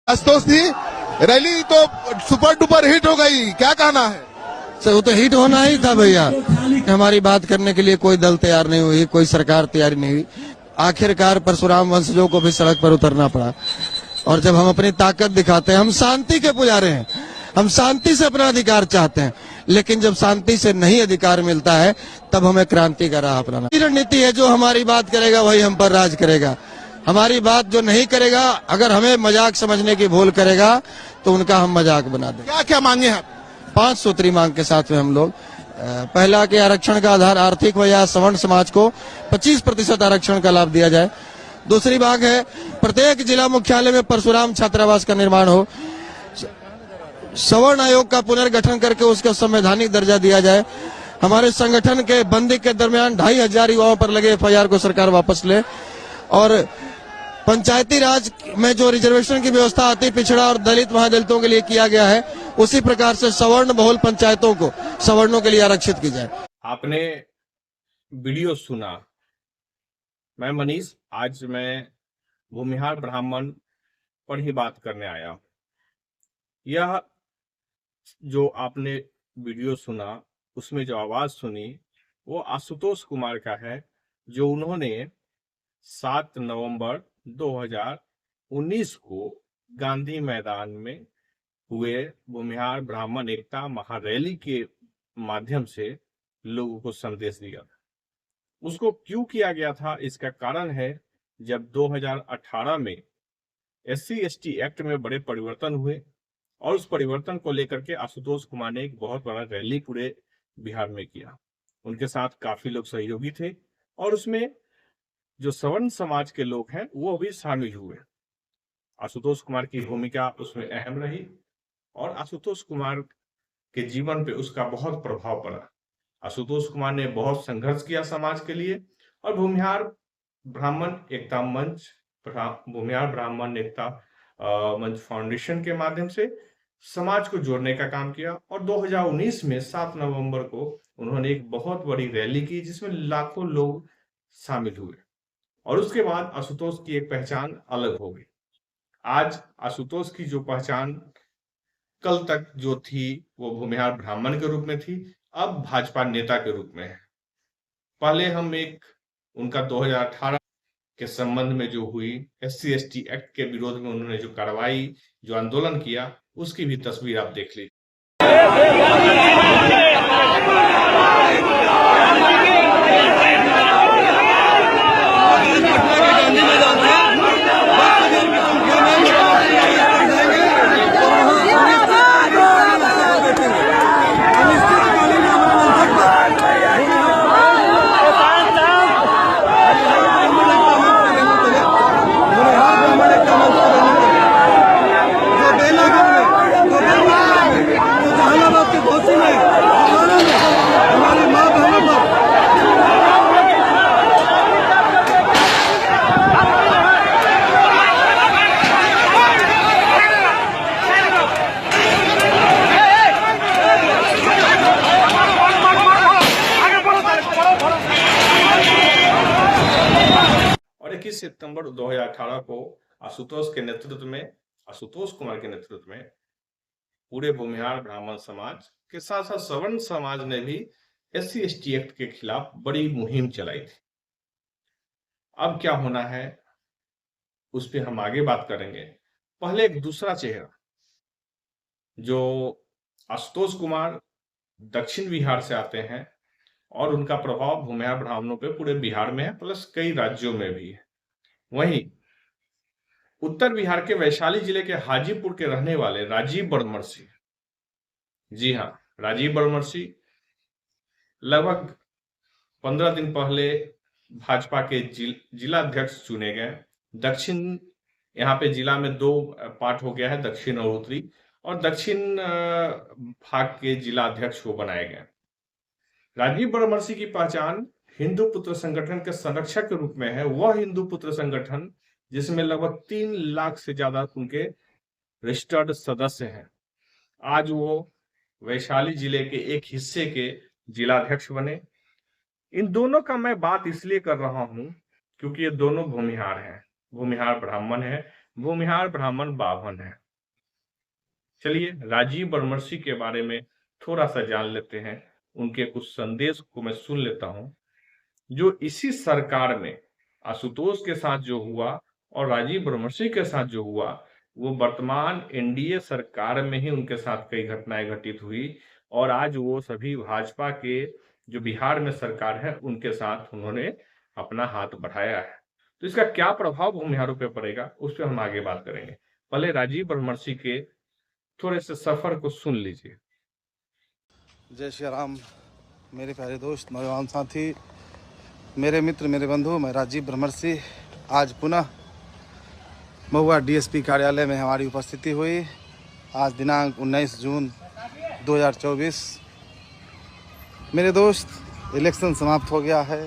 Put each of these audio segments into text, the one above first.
आशुतोष जी, rally तो super duper hit हो गई, क्या कहना है? सर वो तो हिट होना ही था भैया। हमारी बात करने के लिए कोई दल तैयार नहीं हुई, कोई सरकार तैयार नहीं हुई। आखिरकार परशुराम वंशजों को भी सड़क पर उतरना पड़ा। और जब हम अपनी ताकत दिखाते हैं, हम शांति के पुजारी हैं, हम शांति से अपना अधिकार चाहते हैं, लेकिन जब शांति से नहीं अधिकार मिलता है तब हमें क्रांति का राह अपनाना। रणनीति है, जो हमारी बात करेगा वही हम पर राज करेगा। हमारी बात जो नहीं करेगा, अगर हमें मजाक समझने की भूल करेगा तो उनका हम मजाक बना दें। क्या क्या मांगे हैं? 5 सूत्री मांग के साथ में हम लोग, पहला कि आरक्षण का आधार आर्थिक हो या सवर्ण समाज को 25% आरक्षण का लाभ दिया जाए। दूसरी मांग है प्रत्येक जिला मुख्यालय में परशुराम छात्रावास का निर्माण हो। सवर्ण आयोग का पुनर्गठन करके उसका संवैधानिक दर्जा दिया जाए। हमारे संगठन के बंदी के दरमियान 2500 युवाओं पर लगे FIR को सरकार वापस ले। और पंचायती राज में जो रिजर्वेशन की व्यवस्था अति पिछड़ा और दलित महादलितों के लिए किया गया है, उसी प्रकार से सवर्ण बहुल पंचायतों को सवर्णों के लिए आरक्षित की जाए। आपने वीडियो सुना। मैं मनीष, आज मैं भूमिहार ब्राह्मण पर ही बात करने आया। यह जो आपने वीडियो सुना, उसमें जो आवाज सुनी, वो आशुतोष कुमार का है, जो उन्होंने 7 नवंबर 2019 को गांधी मैदान में हुए भूमिहार ब्राह्मण एकता महारैली के माध्यम से लोगों को संदेश दिया था। उसको क्यों किया गया था, इसका कारण है जब 2018 में SC/ST एक्ट में बड़े परिवर्तन हुए और उस परिवर्तन को लेकर के आशुतोष कुमार ने एक बहुत बड़ा रैली पूरे बिहार में किया। उनके साथ काफी लोग सहयोगी थे और उसमें जो सवर्ण समाज के लोग हैं वो भी शामिल हुए। आशुतोष कुमार की भूमिका उसमें अहम रही और आशुतोष कुमार के जीवन पे उसका बहुत प्रभाव पड़ा। आशुतोष कुमार ने बहुत संघर्ष किया समाज के लिए और भूमिहार ब्राह्मण एकता मंच, भूमिहार ब्राह्मण एकता मंच फाउंडेशन के माध्यम से समाज को जोड़ने का काम किया। और 2019 में 7 नवंबर को उन्होंने एक बहुत बड़ी रैली की जिसमें लाखों लोग शामिल हुए और उसके बाद आशुतोष की एक पहचान अलग हो गई। आज आशुतोष की जो पहचान कल तक जो थी वो भूमिहार ब्राह्मण के रूप में थी, अब भाजपा नेता के रूप में है। पहले हम एक उनका 2018 के संबंध में जो हुई SC/ST एक्ट के विरोध में उन्होंने जो कार्रवाई, जो आंदोलन किया, उसकी भी तस्वीर आप देख लीजिए। और 21 सितंबर 2018 को आशुतोष कुमार के नेतृत्व में पूरे भूमिहार ब्राह्मण समाज के साथ साथ सवर्ण समाज ने भी SC/ST एक्ट के खिलाफ बड़ी मुहिम चलाई थी। अब क्या होना है उस पर हम आगे बात करेंगे। पहले एक दूसरा चेहरा, जो आशुतोष कुमार दक्षिण बिहार से आते हैं और उनका प्रभाव भूमिहार ब्राह्मणों पे पूरे बिहार में है, प्लस कई राज्यों में भी है। वहीं उत्तर बिहार के वैशाली जिले के हाजीपुर के रहने वाले राजीव बड़मर्सी, जी हाँ, राजीव बड़मर्सी लगभग 15 दिन पहले भाजपा के जिला अध्यक्ष चुने गए। दक्षिण, यहाँ पे जिला में 2 पार्ट हो गया है, दक्षिण और उत्तरी, और दक्षिण भाग के जिला अध्यक्ष को बनाए गए। राजीव बड़मर्सी की पहचान हिंदू पुत्र संगठन के संरक्षक के रूप में है। वह हिंदू पुत्र संगठन जिसमें लगभग 3 लाख से ज्यादा उनके रजिस्टर्ड सदस्य हैं। आज वो वैशाली जिले के एक हिस्से के जिलाध्यक्ष बने। इन दोनों का मैं बात इसलिए कर रहा हूं क्योंकि ये दोनों भूमिहार हैं, भूमिहार ब्राह्मण हैं। भूमिहार ब्राह्मण 52 है। चलिए राजीव बर्मर्सी के बारे में थोड़ा सा जान लेते हैं, उनके कुछ संदेश को मैं सुन लेता हूं। जो इसी सरकार में आशुतोष के साथ जो हुआ और राजीव बर्मर्सी के साथ जो हुआ, वो वर्तमान एनडीए सरकार में ही उनके साथ कई घटनाएं घटित हुई और आज वो सभी भाजपा के जो बिहार में सरकार है उनके साथ उन्होंने अपना हाथ बढ़ाया है। तो इसका क्या प्रभाव भूमिहारों पे पड़ेगा उस पर हम आगे बात करेंगे। पहले राजीव बर्मर्सी के थोड़े से सफर को सुन लीजिए। जय श्री राम। मेरे प्यारे दोस्त, नौजवान साथी, मेरे मित्र, मेरे बंधु, मैं राजीव बर्मर्सी आज पुनः महुआ डीएसपी कार्यालय में हमारी उपस्थिति हुई। आज दिनांक 19 जून 2024। मेरे दोस्त, इलेक्शन समाप्त हो गया है।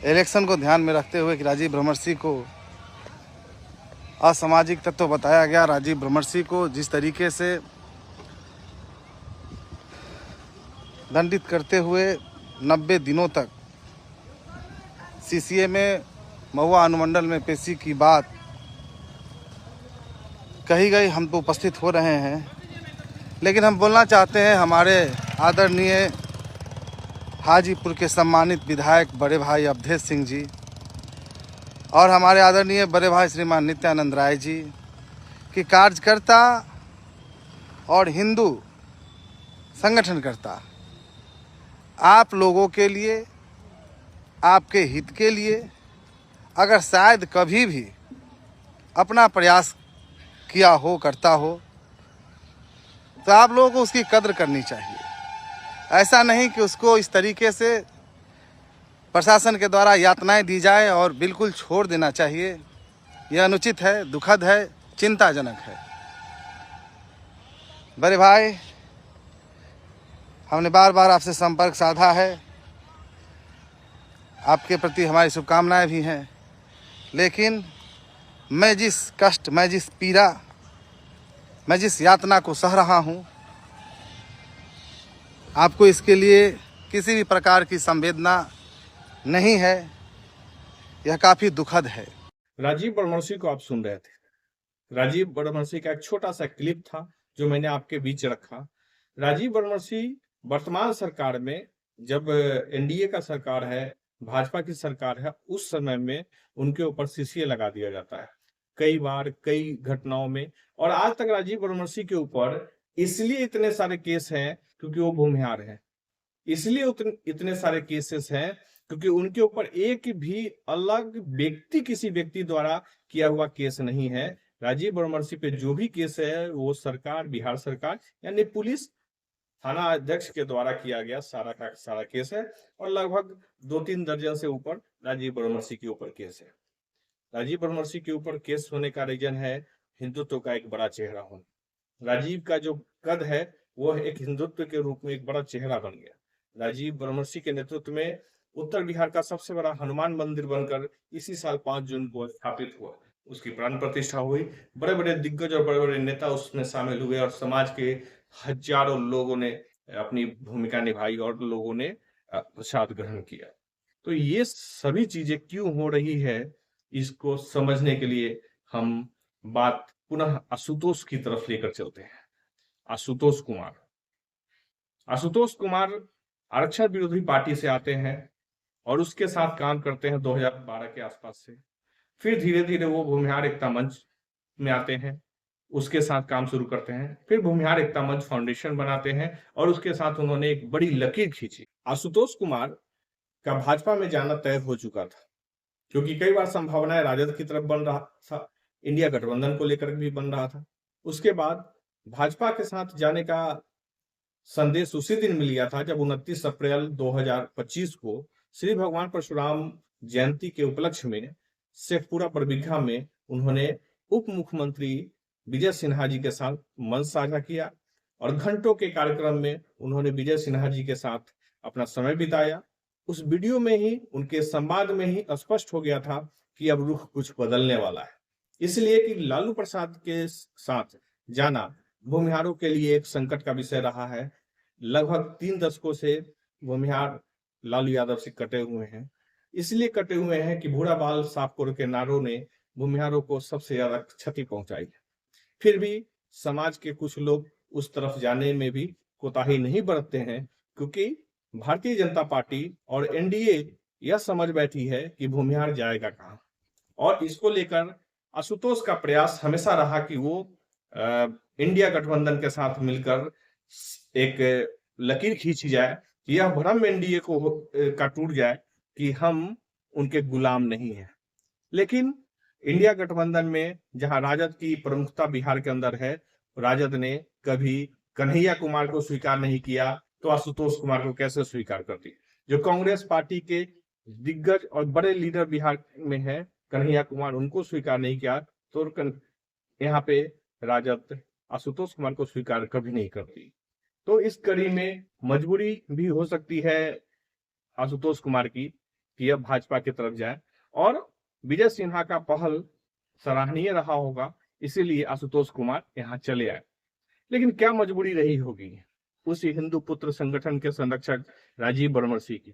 इलेक्शन को ध्यान में रखते हुए कि राजीव बर्मर्सी को असामाजिक तत्व बताया गया, राजीव बर्मर्सी को जिस तरीके से दंडित करते हुए 90 दिनों तक सीसीए में महुआ अनुमंडल में पेशी की बात कही गई, हम तो उपस्थित हो रहे हैं। लेकिन हम बोलना चाहते हैं हमारे आदरणीय हाजीपुर के सम्मानित विधायक बड़े भाई अवधेश सिंह जी और हमारे आदरणीय बड़े भाई श्रीमान नित्यानंद राय जी कि कार्यकर्ता और हिंदू संगठनकर्ता आप लोगों के लिए, आपके हित के लिए अगर शायद कभी भी अपना प्रयास किया हो, करता हो, तो आप लोगों को उसकी कद्र करनी चाहिए। ऐसा नहीं कि उसको इस तरीके से प्रशासन के द्वारा यातनाएं दी जाए और बिल्कुल छोड़ देना चाहिए। यह अनुचित है, दुखद है, चिंताजनक है। बड़े भाई, हमने बार बार आपसे संपर्क साधा है, आपके प्रति हमारी शुभकामनाएं भी हैं, लेकिन मैं जिस कष्ट, मैं जिस पीड़ा, मैं जिस यातना को सह रहा हूं, आपको इसके लिए किसी भी प्रकार की संवेदना नहीं है। यह काफी दुखद है। राजीव बर्मर्सी को आप सुन रहे थे। राजीव बर्मर्सी का एक छोटा सा क्लिप था जो मैंने आपके बीच रखा। राजीव बर्मर्सी वर्तमान सरकार में, जब एनडीए का सरकार है, भाजपा की सरकार है, उस समय में उनके ऊपर सीसीए लगा दिया जाता है कई बार, कई घटनाओं में। और आज तक राजीव बर्मर्सी के ऊपर इसलिए इतने सारे केस हैं क्योंकि वो भूमिहार है। इसलिए इतने सारे केसेस हैं क्योंकि उनके ऊपर एक भी अलग व्यक्ति, किसी व्यक्ति द्वारा किया हुआ केस नहीं है। राजीव बर्मर्सी पे जो भी केस है वो सरकार, बिहार सरकार यानी पुलिस थाना अध्यक्ष के द्वारा किया गया सारा का सारा केस है और लगभग 2-3 दर्जन से ऊपर राजीव बर्मर्सी के ऊपर केस है। राजीव बर्मर्सी के ऊपर केस होने का रीजन है हिंदुत्व का एक बड़ा चेहरा होना। राजीव का जो कद है वो एक हिंदुत्व के रूप में एक बड़ा चेहरा बन गया। राजीव बर्मर्सी के नेतृत्व में उत्तर बिहार का सबसे बड़ा हनुमान मंदिर बनकर इसी साल 5 जून को स्थापित हुआ। उसकी प्राण प्रतिष्ठा हुई। बड़े बड़े दिग्गज और बड़े बड़े नेता उसमें शामिल हुए और समाज के हजारों लोगों ने अपनी भूमिका निभाई और लोगों ने प्रसाद ग्रहण किया। तो ये सभी चीजें क्यों हो रही है, इसको समझने के लिए हम बात पुनः आशुतोष की तरफ लेकर चलते हैं। आशुतोष कुमार आरक्षण विरोधी पार्टी से आते हैं और उसके साथ काम करते हैं 2012 के आसपास से। फिर धीरे धीरे वो भूमिहार एकता मंच में आते हैं, उसके साथ काम शुरू करते हैं। फिर भूमिहार एकता मंच फाउंडेशन बनाते हैं और उसके साथ उन्होंने एक बड़ी लकीर खींची। आशुतोष कुमार का भाजपा में जाना तय हो चुका था क्योंकि कई बार संभावनाएं राजद की तरफ बन रहा था, इंडिया गठबंधन को लेकर भी बन रहा था। उसके बाद भाजपा के साथ जाने का संदेश उसी दिन मिल गया था जब 29 अप्रैल 2025 को श्री भगवान परशुराम जयंती के उपलक्ष्य में शेखपुरा बरबीघा में उन्होंने उप मुख्यमंत्री विजय सिन्हा जी के साथ मंच साझा किया और घंटों के कार्यक्रम में उन्होंने विजय सिन्हा जी के साथ अपना समय बिताया। उस वीडियो में ही, उनके संवाद में ही स्पष्ट हो गया था कि अब रुख कुछ बदलने वाला है, इसलिए कि लालू प्रसाद के साथ जाना भूमिहारों के लिए एक संकट का विषय रहा है। लगभग 3 दशकों से भूमिहार लालू यादव से कटे हुए हैं, इसलिए कटे हुए हैं कि भूरा बाल साफ करो के नारों ने भूमिहारों को सबसे ज्यादा क्षति पहुंचाई। फिर भी समाज के कुछ लोग उस तरफ जाने में भी कोताही नहीं बरतते हैं, क्योंकि भारतीय जनता पार्टी और एनडीए यह समझ बैठी है कि भूमिहार जाएगा कहाँ। और इसको लेकर आशुतोष का प्रयास हमेशा रहा कि वो इंडिया गठबंधन के साथ मिलकर एक लकीर खींची जाए कि यह भ्रम एनडीए का टूट जाए कि हम उनके गुलाम नहीं हैं। लेकिन इंडिया गठबंधन में जहां राजद की प्रमुखता बिहार के अंदर है, राजद ने कभी कन्हैया कुमार को स्वीकार नहीं किया, तो आशुतोष कुमार को कैसे स्वीकार करती। जो कांग्रेस पार्टी के दिग्गज और बड़े लीडर बिहार में है, कन्हैया कुमार, उनको स्वीकार नहीं किया, तो यहाँ पे राजद आशुतोष कुमार को स्वीकार कभी नहीं करती। तो इस कड़ी में मजबूरी भी हो सकती है आशुतोष कुमार की कि अब भाजपा की तरफ जाए, और विजय सिन्हा का पहल सराहनीय रहा होगा, इसीलिए आशुतोष कुमार यहाँ चले आए। लेकिन क्या मजबूरी रही होगी उसी हिंदू पुत्र संगठन के संरक्षक राजीव बरमर्सी की,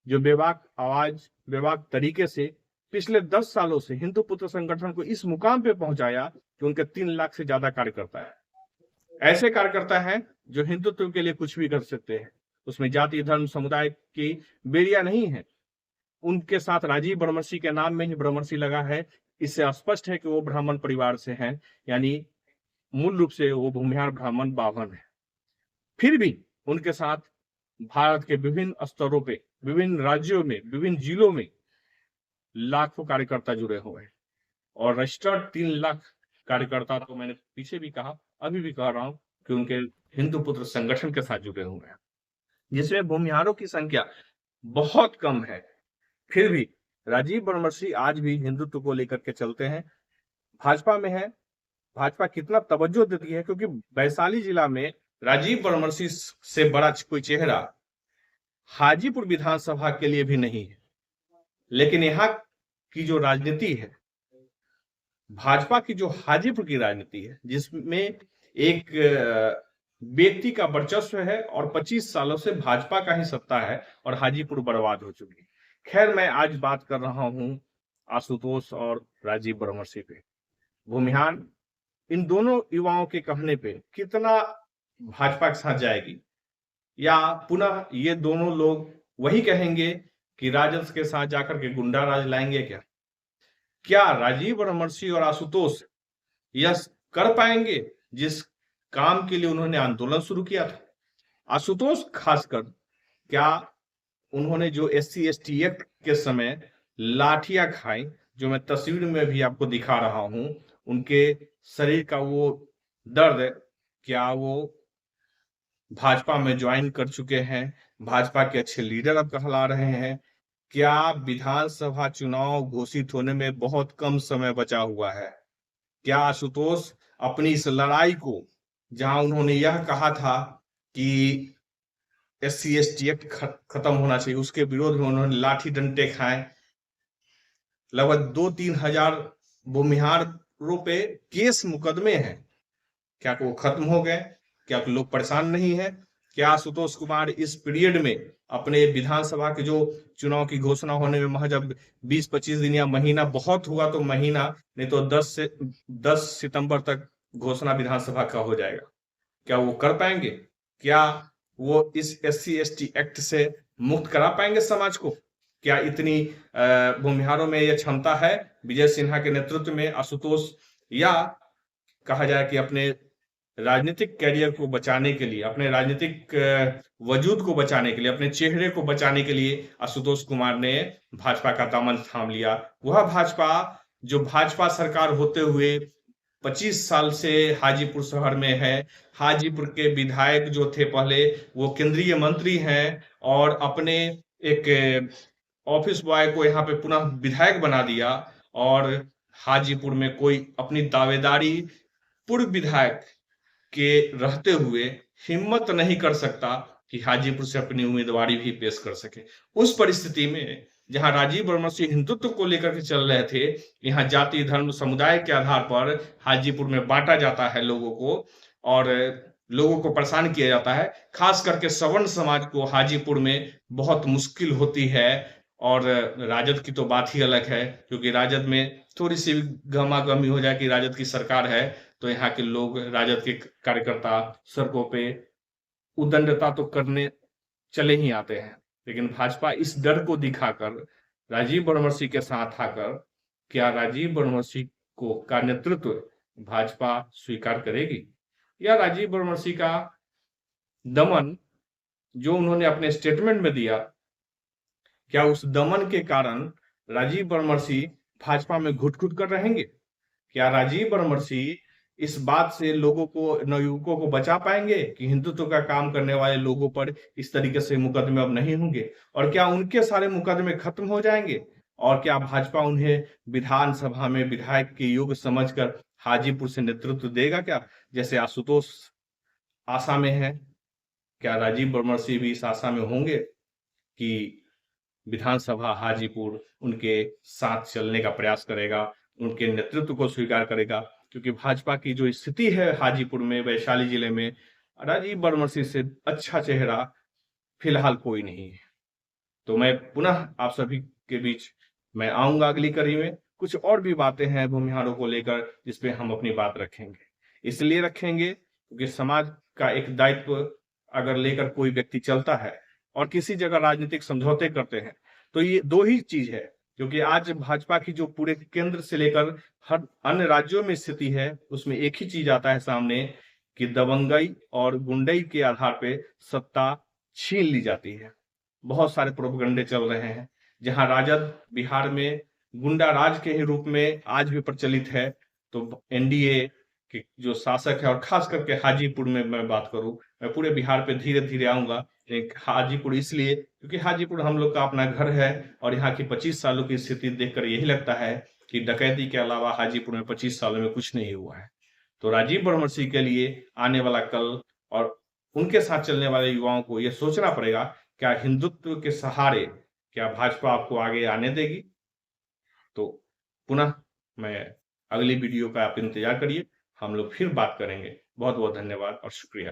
जो बेबाक आवाज, बेबाक तरीके से पिछले 10 सालों से हिंदू पुत्र संगठन को इस मुकाम पे पहुंचाया कि उनके 3 लाख से ज्यादा कार्यकर्ता है। ऐसे कार्यकर्ता हैं जो हिंदुत्व के लिए कुछ भी कर सकते हैं, उसमें जाति धर्म समुदाय की बेरिया नहीं है। उनके साथ राजीव बरमर्सी के नाम में ही बरमर्सी लगा है, इससे स्पष्ट है कि वो ब्राह्मण परिवार से हैं, यानी मूल रूप से वो भूमिहार ब्राह्मण बावन है। फिर भी उनके साथ भारत के विभिन्न स्तरों पे, विभिन्न राज्यों में, विभिन्न जिलों में लाखों कार्यकर्ता जुड़े हुए हैं, और रजिस्टर्ड 3 लाख कार्यकर्ता, तो मैंने पीछे भी कहा, अभी भी कह रहा हूं कि उनके हिंदू पुत्र संगठन के साथ जुड़े हुए हैं, जिसमें भूमिहारों की संख्या बहुत कम है। फिर भी राजीव बरमर्सी आज भी हिंदुत्व को लेकर के चलते हैं, भाजपा में है। भाजपा कितना तवज्जो देती है, क्योंकि वैशाली जिला में राजीव बरमर्सी से बड़ा कोई चेहरा हाजीपुर विधानसभा के लिए भी नहीं है। लेकिन यहाँ की जो राजनीति है, भाजपा की जो हाजीपुर की राजनीति है, जिसमें एक व्यक्ति का वर्चस्व है और 25 सालों से भाजपा का ही सत्ता है, और हाजीपुर बर्बाद हो चुकी है। खैर, मैं आज बात कर रहा हूं आशुतोष और राजीव बरमर्सी पे। भूमिहार इन दोनों युवाओं के कहने पे कितना भाजपा के साथ जाएगी, या पुनः ये दोनों लोग वही कहेंगे कि राजद के साथ जाकर के गुंडा राज लाएंगे क्या राजीव बरमर्सी और आशुतोष यह कर पाएंगे जिस काम के लिए उन्होंने आंदोलन शुरू किया था? आशुतोष खासकर, क्या उन्होंने जो SC/ST एक्ट के समय लाठियां खाई, जो मैं तस्वीर में भी आपको दिखा रहा हूं, उनके शरीर का वो दर्द, क्या वो भाजपा में ज्वाइन कर चुके हैं, भाजपा के अच्छे लीडर अब कहला रहे हैं? क्या विधानसभा चुनाव घोषित होने में बहुत कम समय बचा हुआ है? क्या आशुतोष अपनी इस लड़ाई को, जहां उन्होंने यह कहा था कि SC/ST एक्ट खत्म होना चाहिए, उसके विरोध में उन्होंने लाठी डंडे खाए, लगभग 2-3 हजार भूमिहारों पे केस मुकदमे हैं, क्या वो खत्म हो गए? क्या लोग परेशान नहीं है? क्या आशुतोष कुमार इस पीरियड में अपने विधानसभा के जो चुनाव की घोषणा होने में महज अब 20-25 दिन या महीना, बहुत हुआ तो महीना, नहीं तो 10 सितंबर तक घोषणा विधानसभा का हो जाएगा, क्या वो कर पाएंगे? क्या वो इस SC/ST एक्ट से मुक्त करा पाएंगे समाज को? क्या इतनी भूमिहारों में यह क्षमता है विजय सिन्हा के नेतृत्व में आशुतोष, या कहा जाए कि अपने राजनीतिक कैरियर को बचाने के लिए, अपने राजनीतिक वजूद को बचाने के लिए, अपने चेहरे को बचाने के लिए आशुतोष कुमार ने भाजपा का दामन थाम लिया? वह भाजपा जो भाजपा सरकार होते हुए 25 साल से हाजीपुर शहर में है, हाजीपुर के विधायक जो थे पहले, वो केंद्रीय मंत्री हैं, और अपने एक ऑफिस बॉय को यहाँ पे पुनः विधायक बना दिया, और हाजीपुर में कोई अपनी दावेदारी पूर्व विधायक के रहते हुए हिम्मत नहीं कर सकता कि हाजीपुर से अपनी उम्मीदवारी भी पेश कर सके। उस परिस्थिति में जहां राजीव बरमर्सी हिंदुत्व को लेकर के चल रहे थे, यहाँ जाति धर्म समुदाय के आधार पर हाजीपुर में बांटा जाता है लोगों को, और लोगों को परेशान किया जाता है। खास करके सवर्ण समाज को हाजीपुर में बहुत मुश्किल होती है, और राजद की तो बात ही अलग है, क्योंकि राजद में थोड़ी सी गहमा-गहमी हो जाए कि राजद की सरकार है, तो यहाँ के लोग, राजद के कार्यकर्ता सड़कों पे उद्दंडता तो करने चले ही आते हैं। लेकिन भाजपा इस डर को दिखाकर राजीव बरमर्सी के साथ आकर, क्या राजीव बरमर्सी का नेतृत्व भाजपा स्वीकार करेगी? या राजीव बरमर्सी का दमन जो उन्होंने अपने स्टेटमेंट में दिया, क्या उस दमन के कारण राजीव बरमर्सी भाजपा में घुट-घुट कर रहेंगे? क्या राजीव बरमर्सी इस बात से लोगों को, नवयुवकों को बचा पाएंगे कि हिंदुत्व का काम करने वाले लोगों पर इस तरीके से मुकदमे अब नहीं होंगे? और क्या उनके सारे मुकदमे खत्म हो जाएंगे? और क्या भाजपा उन्हें विधानसभा में विधायक के योग्य समझकर हाजीपुर से नेतृत्व देगा क्या, जैसे आशुतोष आशा में है? क्या राजीव बरमर्सी भी इस आशा में होंगे कि विधानसभा हाजीपुर उनके साथ चलने का प्रयास करेगा, उनके नेतृत्व को स्वीकार करेगा? क्योंकि भाजपा की जो स्थिति है हाजीपुर में, वैशाली जिले में, राजीव बरमर्सी से अच्छा चेहरा फिलहाल कोई नहीं है। तो मैं पुनः आप सभी के बीच मैं आऊंगा अगली कड़ी में। कुछ और भी बातें हैं भूमिहारों को लेकर जिसपे हम अपनी बात रखेंगे। इसलिए रखेंगे क्योंकि समाज का एक दायित्व अगर लेकर कोई व्यक्ति चलता है और किसी जगह राजनीतिक समझौते करते हैं, तो ये दो ही चीज है। क्योंकि आज भाजपा की जो पूरे केंद्र से लेकर हर अन्य राज्यों में स्थिति है, उसमें एक ही चीज आता है सामने कि दबंगई और गुंडई के आधार पे सत्ता छीन ली जाती है। बहुत सारे प्रोपगंडे चल रहे हैं। जहां राजद बिहार में गुंडा राज के ही रूप में आज भी प्रचलित है, तो एनडीए के जो शासक है, और खास करके हाजीपुर में मैं बात करूं, मैं पूरे बिहार पे धीरे धीरे आऊंगा। एक हाजीपुर इसलिए क्योंकि हाजीपुर हम लोग का अपना घर है और यहाँ की 25 सालों की स्थिति देखकर यही लगता है कि डकैती के अलावा हाजीपुर में 25 सालों में कुछ नहीं हुआ है। तो राजीव बरमर्सी के लिए आने वाला कल और उनके साथ चलने वाले युवाओं को यह सोचना पड़ेगा, क्या हिंदुत्व के सहारे क्या भाजपा आपको आगे आने देगी? तो पुनः मैं अगली वीडियो का आप इंतजार करिए, हम लोग फिर बात करेंगे। बहुत बहुत धन्यवाद और शुक्रिया।